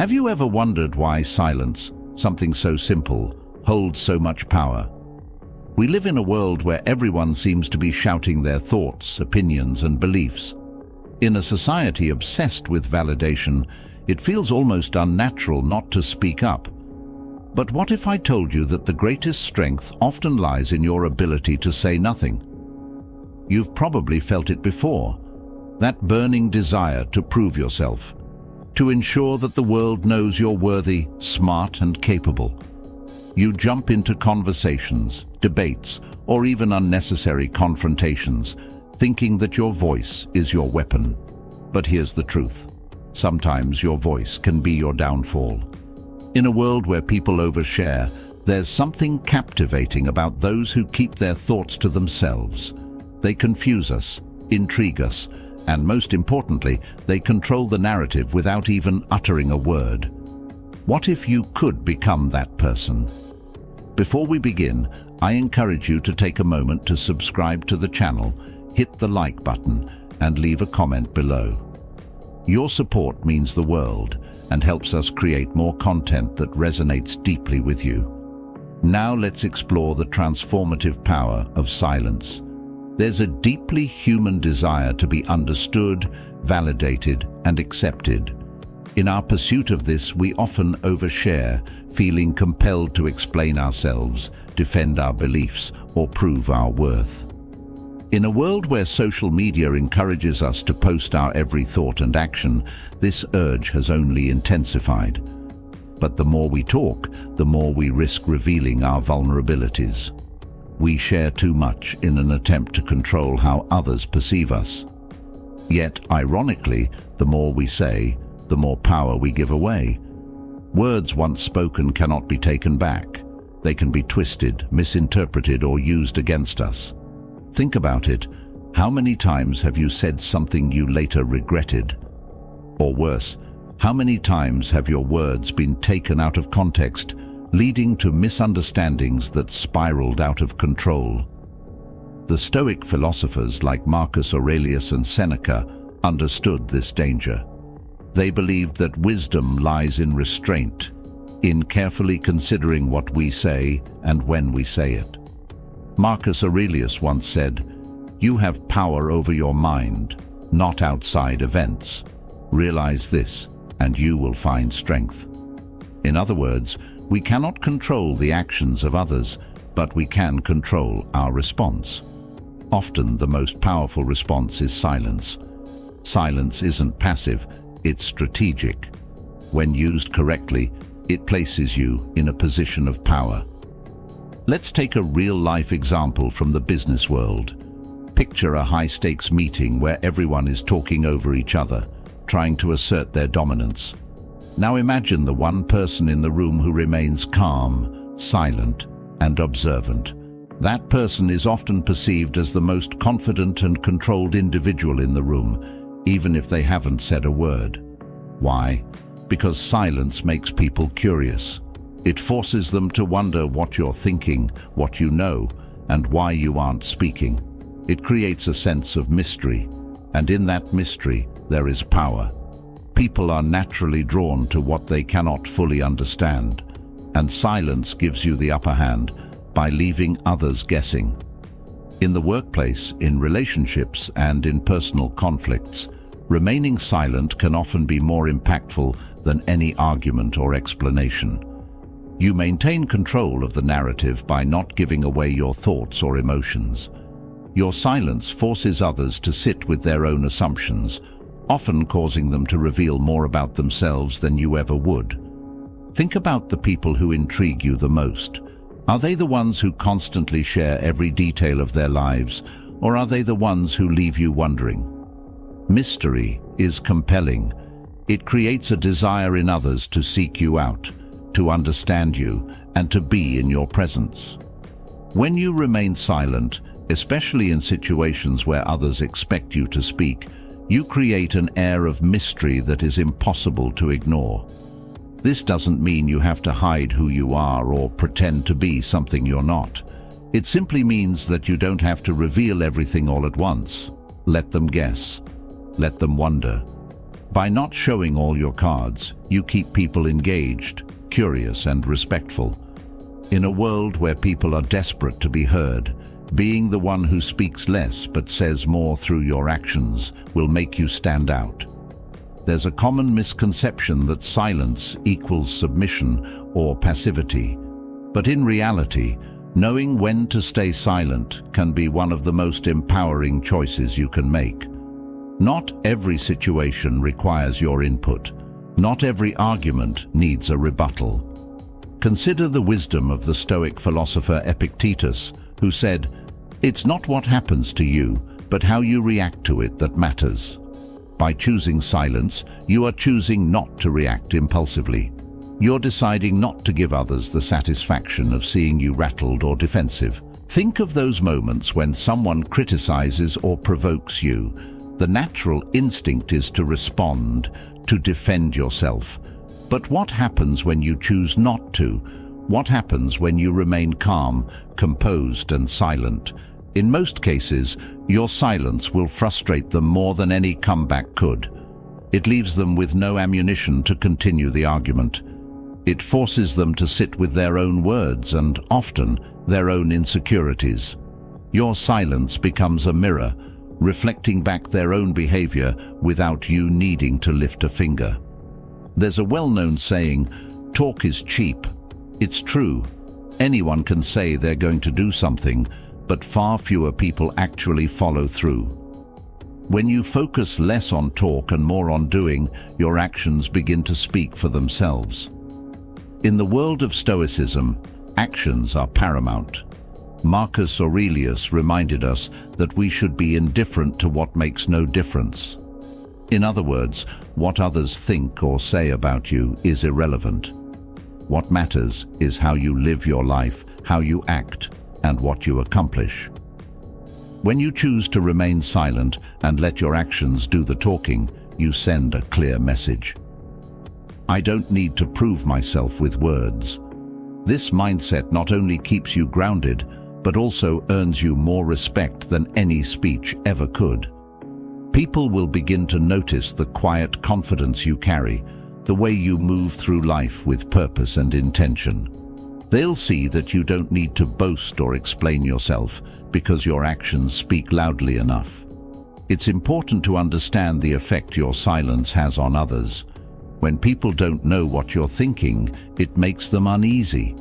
Have you ever wondered why silence, something so simple, holds so much power? We live in a world where everyone seems to be shouting their thoughts, opinions, and beliefs. In a society obsessed with validation, it feels almost unnatural not to speak up. But what if I told you that the greatest strength often lies in your ability to say nothing? You've probably felt it before, that burning desire to prove yourself, to ensure that the world knows you're worthy, smart, and capable. You jump into conversations, debates, or even unnecessary confrontations, thinking that your voice is your weapon. But here's the truth. Sometimes your voice can be your downfall. In a world where people overshare, there's something captivating about those who keep their thoughts to themselves. They confuse us, intrigue us, and most importantly, they control the narrative without even uttering a word. What if you could become that person? Before we begin, I encourage you to take a moment to subscribe to the channel, hit the like button, and leave a comment below. Your support means the world and helps us create more content that resonates deeply with you. Now let's explore the transformative power of silence. There's a deeply human desire to be understood, validated, and accepted. In our pursuit of this, we often overshare, feeling compelled to explain ourselves, defend our beliefs, or prove our worth. In a world where social media encourages us to post our every thought and action, this urge has only intensified. But the more we talk, the more we risk revealing our vulnerabilities. We share too much in an attempt to control how others perceive us. Yet, ironically, the more we say, the more power we give away. Words once spoken cannot be taken back. They can be twisted, misinterpreted, or used against us. Think about it. How many times have you said something you later regretted? Or worse, how many times have your words been taken out of context, leading to misunderstandings that spiraled out of control? The Stoic philosophers like Marcus Aurelius and Seneca understood this danger. They believed that wisdom lies in restraint, in carefully considering what we say and when we say it. Marcus Aurelius once said, "You have power over your mind, not outside events. Realize this, and you will find strength." In other words, we cannot control the actions of others, but we can control our response. Often the most powerful response is silence. Silence isn't passive, it's strategic. When used correctly, it places you in a position of power. Let's take a real-life example from the business world. Picture a high-stakes meeting where everyone is talking over each other, trying to assert their dominance. Now imagine the one person in the room who remains calm, silent, and observant. That person is often perceived as the most confident and controlled individual in the room, even if they haven't said a word. Why? Because silence makes people curious. It forces them to wonder what you're thinking, what you know, and why you aren't speaking. It creates a sense of mystery, and in that mystery, there is power. People are naturally drawn to what they cannot fully understand, and silence gives you the upper hand by leaving others guessing. In the workplace, in relationships, and in personal conflicts, remaining silent can often be more impactful than any argument or explanation. You maintain control of the narrative by not giving away your thoughts or emotions. Your silence forces others to sit with their own assumptions, often causing them to reveal more about themselves than you ever would. Think about the people who intrigue you the most. Are they the ones who constantly share every detail of their lives, or are they the ones who leave you wondering? Mystery is compelling. It creates a desire in others to seek you out, to understand you, and to be in your presence. When you remain silent, especially in situations where others expect you to speak, you create an air of mystery that is impossible to ignore. This doesn't mean you have to hide who you are or pretend to be something you're not. It simply means that you don't have to reveal everything all at once. Let them guess. Let them wonder. By not showing all your cards, you keep people engaged, curious, and respectful. In a world where people are desperate to be heard, being the one who speaks less but says more through your actions will make you stand out. There's a common misconception that silence equals submission or passivity. But in reality, knowing when to stay silent can be one of the most empowering choices you can make. Not every situation requires your input. Not every argument needs a rebuttal. Consider the wisdom of the Stoic philosopher Epictetus, who said, "It's not what happens to you, but how you react to it that matters." By choosing silence, you are choosing not to react impulsively. You're deciding not to give others the satisfaction of seeing you rattled or defensive. Think of those moments when someone criticizes or provokes you. The natural instinct is to respond, to defend yourself. But what happens when you choose not to? What happens when you remain calm, composed, and silent? In most cases, your silence will frustrate them more than any comeback could. It leaves them with no ammunition to continue the argument. It forces them to sit with their own words and, often, their own insecurities. Your silence becomes a mirror, reflecting back their own behavior without you needing to lift a finger. There's a well-known saying, "Talk is cheap." It's true. Anyone can say they're going to do something, but far fewer people actually follow through. When you focus less on talk and more on doing, your actions begin to speak for themselves. In the world of Stoicism, actions are paramount. Marcus Aurelius reminded us that we should be indifferent to what makes no difference. In other words, what others think or say about you is irrelevant. What matters is how you live your life, how you act, and what you accomplish. When you choose to remain silent and let your actions do the talking, you send a clear message. I don't need to prove myself with words. This mindset not only keeps you grounded, but also earns you more respect than any speech ever could. People will begin to notice the quiet confidence you carry, the way you move through life with purpose and intention. They'll see that you don't need to boast or explain yourself because your actions speak loudly enough. It's important to understand the effect your silence has on others. When people don't know what you're thinking, it makes them uneasy.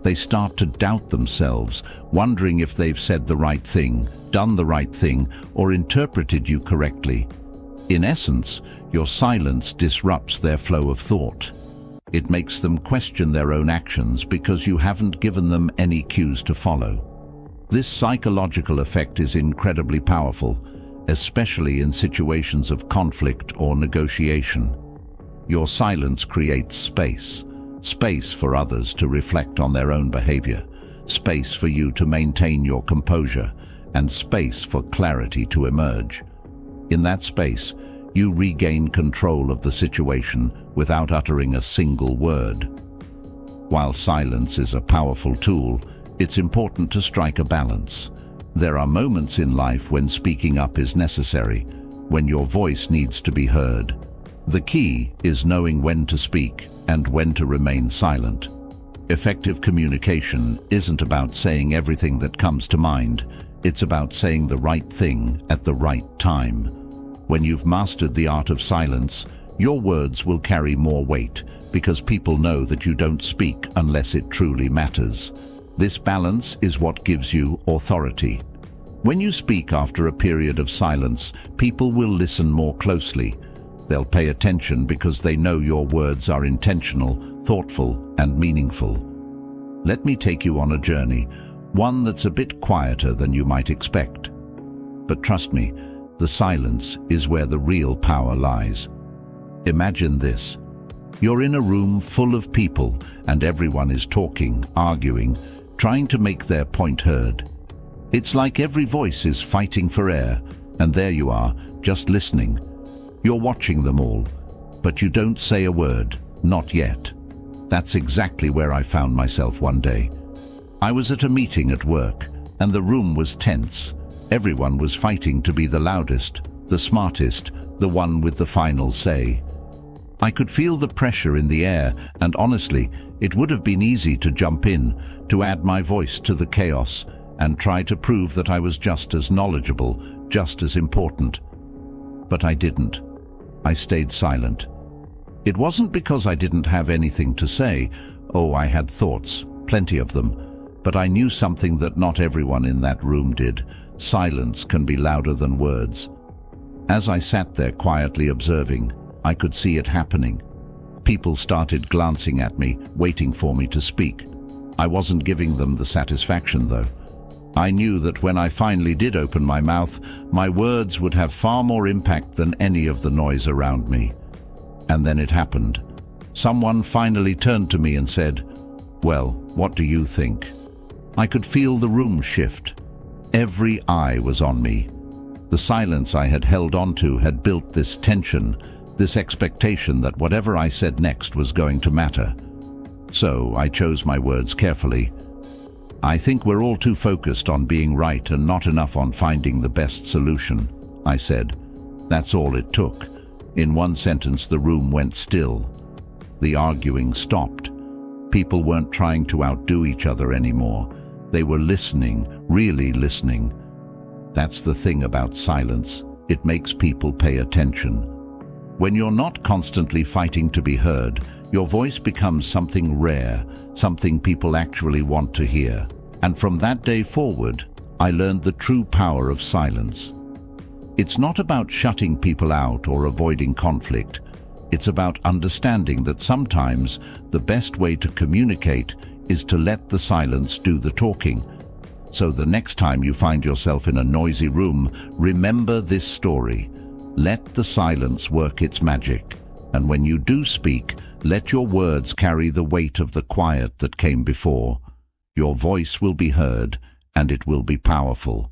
They start to doubt themselves, wondering if they've said the right thing, done the right thing, or interpreted you correctly. In essence, your silence disrupts their flow of thought. It makes them question their own actions because you haven't given them any cues to follow. This psychological effect is incredibly powerful, especially in situations of conflict or negotiation. Your silence creates space. Space for others to reflect on their own behavior, space for you to maintain your composure, and space for clarity to emerge. In that space, you regain control of the situation without uttering a single word. While silence is a powerful tool, it's important to strike a balance. There are moments in life when speaking up is necessary, when your voice needs to be heard. The key is knowing when to speak and when to remain silent. Effective communication isn't about saying everything that comes to mind. It's about saying the right thing at the right time. When you've mastered the art of silence, your words will carry more weight because people know that you don't speak unless it truly matters. This balance is what gives you authority. When you speak after a period of silence, people will listen more closely. They'll pay attention because they know your words are intentional, thoughtful, and meaningful. Let me take you on a journey, one that's a bit quieter than you might expect. But trust me, the silence is where the real power lies. Imagine this. You're in a room full of people and everyone is talking, arguing, trying to make their point heard. It's like every voice is fighting for air, and there you are, just listening. You're watching them all, but you don't say a word, not yet. That's exactly where I found myself one day. I was at a meeting at work, and the room was tense. Everyone was fighting to be the loudest, the smartest, the one with the final say. I could feel the pressure in the air, and honestly, it would have been easy to jump in, to add my voice to the chaos, and try to prove that I was just as knowledgeable, just as important. But I didn't. I stayed silent. It wasn't because I didn't have anything to say. Oh, I had thoughts, plenty of them. But I knew something that not everyone in that room did. Silence can be louder than words. As I sat there quietly observing, I could see it happening. People started glancing at me, waiting for me to speak. I wasn't giving them the satisfaction, though. I knew that when I finally did open my mouth, my words would have far more impact than any of the noise around me. And then it happened. Someone finally turned to me and said, "Well, what do you think?" I could feel the room shift. Every eye was on me. The silence I had held onto had built this tension, this expectation that whatever I said next was going to matter. So I chose my words carefully. "I think we're all too focused on being right and not enough on finding the best solution," I said. That's all it took. In one sentence, the room went still. The arguing stopped. People weren't trying to outdo each other anymore. They were listening, really listening. That's the thing about silence. It makes people pay attention. When you're not constantly fighting to be heard, your voice becomes something rare, something people actually want to hear. And from that day forward, I learned the true power of silence. It's not about shutting people out or avoiding conflict. It's about understanding that sometimes the best way to communicate is to let the silence do the talking. So the next time you find yourself in a noisy room, remember this story. Let the silence work its magic. And when you do speak, let your words carry the weight of the quiet that came before. Your voice will be heard, and it will be powerful.